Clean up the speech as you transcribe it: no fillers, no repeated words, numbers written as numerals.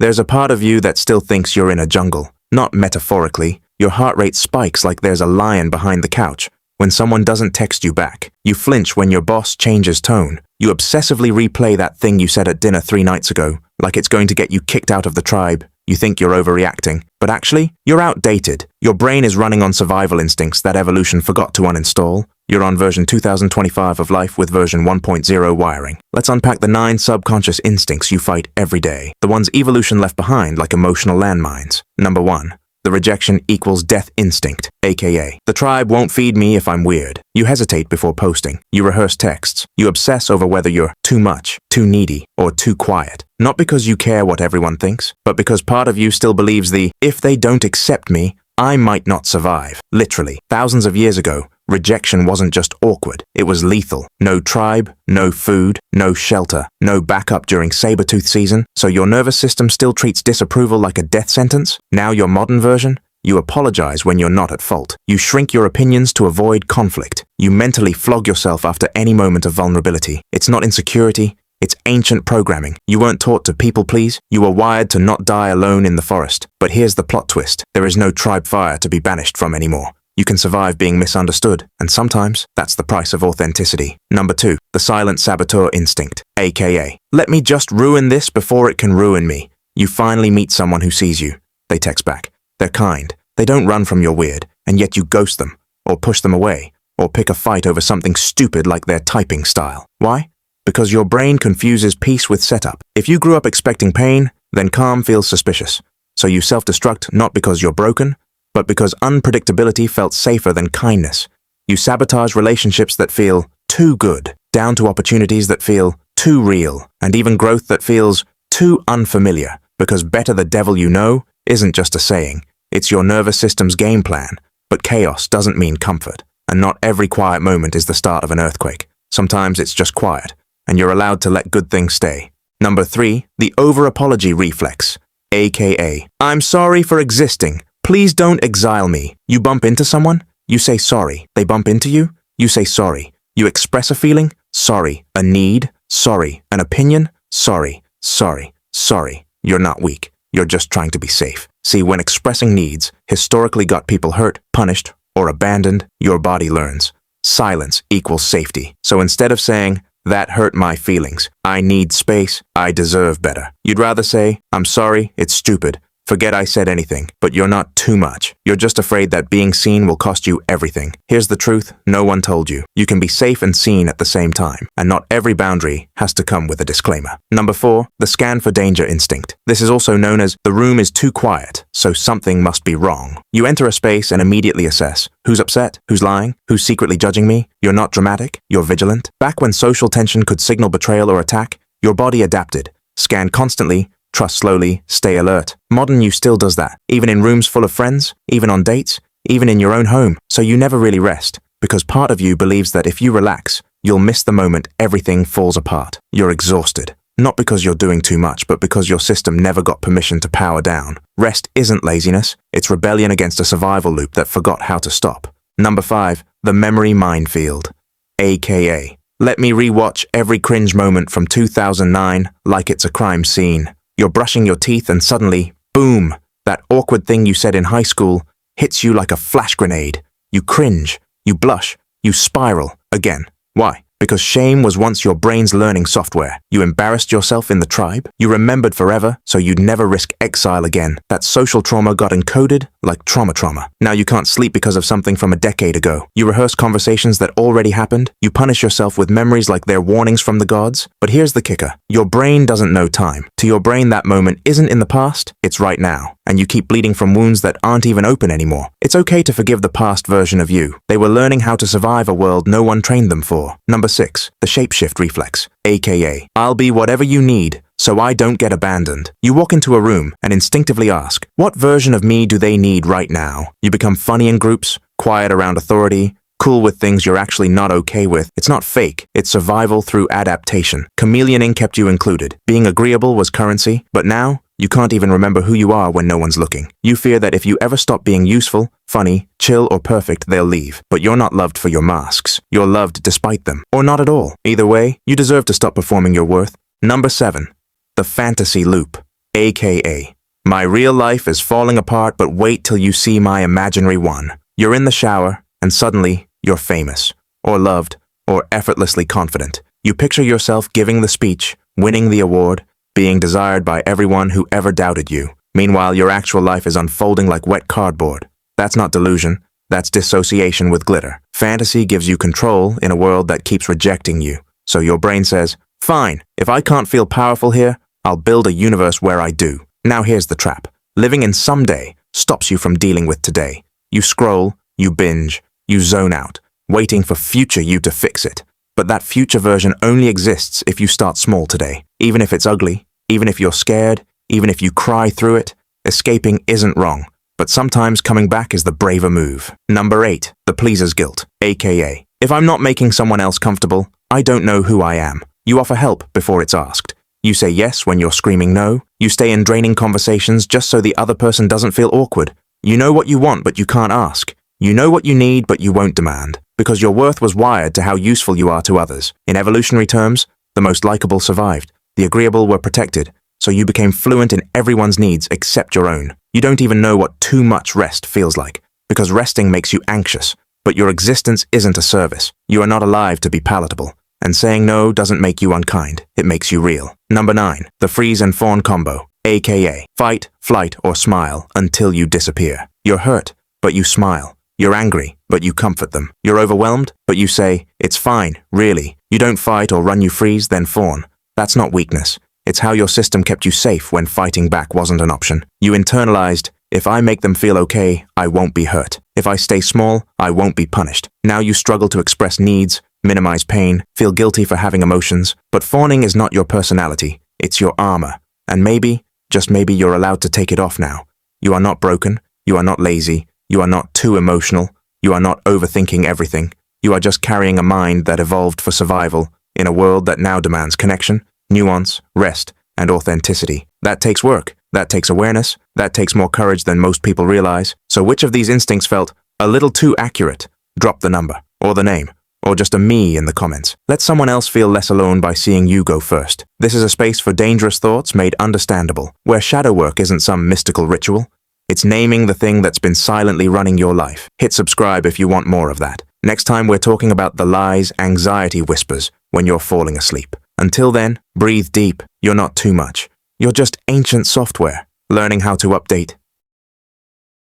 There's a part of you that still thinks you're in a jungle. Not metaphorically. Your heart rate spikes like there's a lion behind the couch. When someone doesn't text you back, you flinch when your boss changes tone. You obsessively replay that thing you said at dinner 3 nights ago, like it's going to get you kicked out of the tribe. You think you're overreacting, but actually, you're outdated. Your brain is running on survival instincts that evolution forgot to uninstall. You're on version 2025 of life with version 1.0 wiring. Let's unpack the 9 subconscious instincts you fight every day, the ones evolution left behind like emotional landmines. Number 1. The rejection equals death instinct, aka, the tribe won't feed me if I'm weird. You hesitate before posting. You rehearse texts. You obsess over whether you're too much, too needy, or too quiet. Not because you care what everyone thinks, but because part of you still believes if they don't accept me, I might not survive. Literally, thousands of years ago, rejection wasn't just awkward, it was lethal. No tribe, no food, no shelter, no backup during saber-tooth season, so your nervous system still treats disapproval like a death sentence? Now your modern version? You apologize when you're not at fault. You shrink your opinions to avoid conflict. You mentally flog yourself after any moment of vulnerability. It's not insecurity, it's ancient programming. You weren't taught to people please. You were wired to not die alone in the forest. But here's the plot twist. There is no tribe fire to be banished from anymore. You can survive being misunderstood, and sometimes that's the price of authenticity. Number 2, the silent saboteur instinct, aka, let me just ruin this before it can ruin me. You finally meet someone who sees you. They text back. They're kind. They don't run from your weird, and yet you ghost them, or push them away, or pick a fight over something stupid like their typing style. Why? Because your brain confuses peace with setup. If you grew up expecting pain, then calm feels suspicious. So you self-destruct not because you're broken, but because unpredictability felt safer than kindness. You sabotage relationships that feel too good, down to opportunities that feel too real, and even growth that feels too unfamiliar, because better the devil you know isn't just a saying. It's your nervous system's game plan. But chaos doesn't mean comfort, and not every quiet moment is the start of an earthquake. Sometimes it's just quiet, and you're allowed to let good things stay. Number 3, the over-apology reflex, aka, I'm sorry for existing. Please don't exile me. You bump into someone? You say sorry. They bump into you? You say sorry. You express a feeling? Sorry. A need? Sorry. An opinion? Sorry. Sorry. Sorry. You're not weak. You're just trying to be safe. See, when expressing needs historically got people hurt, punished, or abandoned, your body learns. Silence equals safety. So instead of saying, that hurt my feelings, I need space, I deserve better, you'd rather say, I'm sorry, it's stupid. Forget I said anything, but you're not too much. You're just afraid that being seen will cost you everything. Here's the truth, no one told you. You can be safe and seen at the same time, and not every boundary has to come with a disclaimer. Number 4, the scan for danger instinct. This is also known as the room is too quiet, so something must be wrong. You enter a space and immediately assess. Who's upset? Who's lying? Who's secretly judging me? You're not dramatic, you're vigilant. Back when social tension could signal betrayal or attack, your body adapted. Scan constantly, trust slowly, stay alert. Modern you still does that, even in rooms full of friends, even on dates, even in your own home. So you never really rest, because part of you believes that if you relax, you'll miss the moment everything falls apart. You're exhausted, not because you're doing too much, but because your system never got permission to power down. Rest isn't laziness, it's rebellion against a survival loop that forgot how to stop. Number 5, the memory minefield, aka, let me rewatch every cringe moment from 2009 like it's a crime scene. You're brushing your teeth and suddenly, boom, that awkward thing you said in high school hits you like a flash grenade. You cringe, you blush, you spiral again. Why? Because shame was once your brain's learning software. You embarrassed yourself in the tribe. You remembered forever, so you'd never risk exile again. That social trauma got encoded like trauma. Now you can't sleep because of something from a decade ago. You rehearse conversations that already happened. You punish yourself with memories like they're warnings from the gods. But here's the kicker. Your brain doesn't know time. To your brain, that moment isn't in the past, it's right now. And you keep bleeding from wounds that aren't even open anymore. It's okay to forgive the past version of you. They were learning how to survive a world no one trained them for. Number 6, the shapeshift reflex, aka, I'll be whatever you need, so I don't get abandoned. You walk into a room and instinctively ask, what version of me do they need right now? You become funny in groups, quiet around authority, cool with things you're actually not okay with. It's not fake, it's survival through adaptation. Chameleoning kept you included. Being agreeable was currency, but now, you can't even remember who you are when no one's looking. You fear that if you ever stop being useful, funny, chill, or perfect, they'll leave. But you're not loved for your masks. You're loved despite them. Or not at all. Either way, you deserve to stop performing your worth. Number 7, the fantasy loop, aka, my real life is falling apart, but wait till you see my imaginary one. You're in the shower, and suddenly, you're famous, or loved, or effortlessly confident. You picture yourself giving the speech, winning the award, being desired by everyone who ever doubted you. Meanwhile, your actual life is unfolding like wet cardboard. That's not delusion. That's dissociation with glitter. Fantasy gives you control in a world that keeps rejecting you. So your brain says, fine, if I can't feel powerful here, I'll build a universe where I do. Now here's the trap. Living in someday stops you from dealing with today. You scroll, you binge, you zone out, waiting for future you to fix it. But that future version only exists if you start small today. Even if it's ugly, even if you're scared, even if you cry through it, escaping isn't wrong. But sometimes coming back is the braver move. Number 8, the pleaser's guilt, aka, if I'm not making someone else comfortable, I don't know who I am. You offer help before it's asked. You say yes when you're screaming no. You stay in draining conversations just so the other person doesn't feel awkward. You know what you want, but you can't ask. You know what you need, but you won't demand. Because your worth was wired to how useful you are to others. In evolutionary terms, the most likable survived. The agreeable were protected. So you became fluent in everyone's needs except your own. You don't even know what too much rest feels like. Because resting makes you anxious. But your existence isn't a service. You are not alive to be palatable. And saying no doesn't make you unkind. It makes you real. Number 9, the freeze and fawn combo, aka, fight, flight, or smile until you disappear. You're hurt, but you smile. You're angry, but you comfort them. You're overwhelmed, but you say, it's fine, really. You don't fight or run, you freeze, then fawn. That's not weakness. It's how your system kept you safe when fighting back wasn't an option. You internalized, if I make them feel okay, I won't be hurt. If I stay small, I won't be punished. Now you struggle to express needs, minimize pain, feel guilty for having emotions. But fawning is not your personality. It's your armor. And maybe, just maybe, you're allowed to take it off now. You are not broken. You are not lazy. You are not too emotional. You are not overthinking everything. You are just carrying a mind that evolved for survival in a world that now demands connection, nuance, rest, and authenticity. That takes work. That takes awareness. That takes more courage than most people realize. So which of these instincts felt a little too accurate? Drop the number, or the name, or just a me in the comments. Let someone else feel less alone by seeing you go first. This is a space for dangerous thoughts made understandable, where shadow work isn't some mystical ritual. It's naming the thing that's been silently running your life. Hit subscribe if you want more of that. Next time we're talking about the lies anxiety whispers when you're falling asleep. Until then, breathe deep. You're not too much. You're just ancient software, learning how to update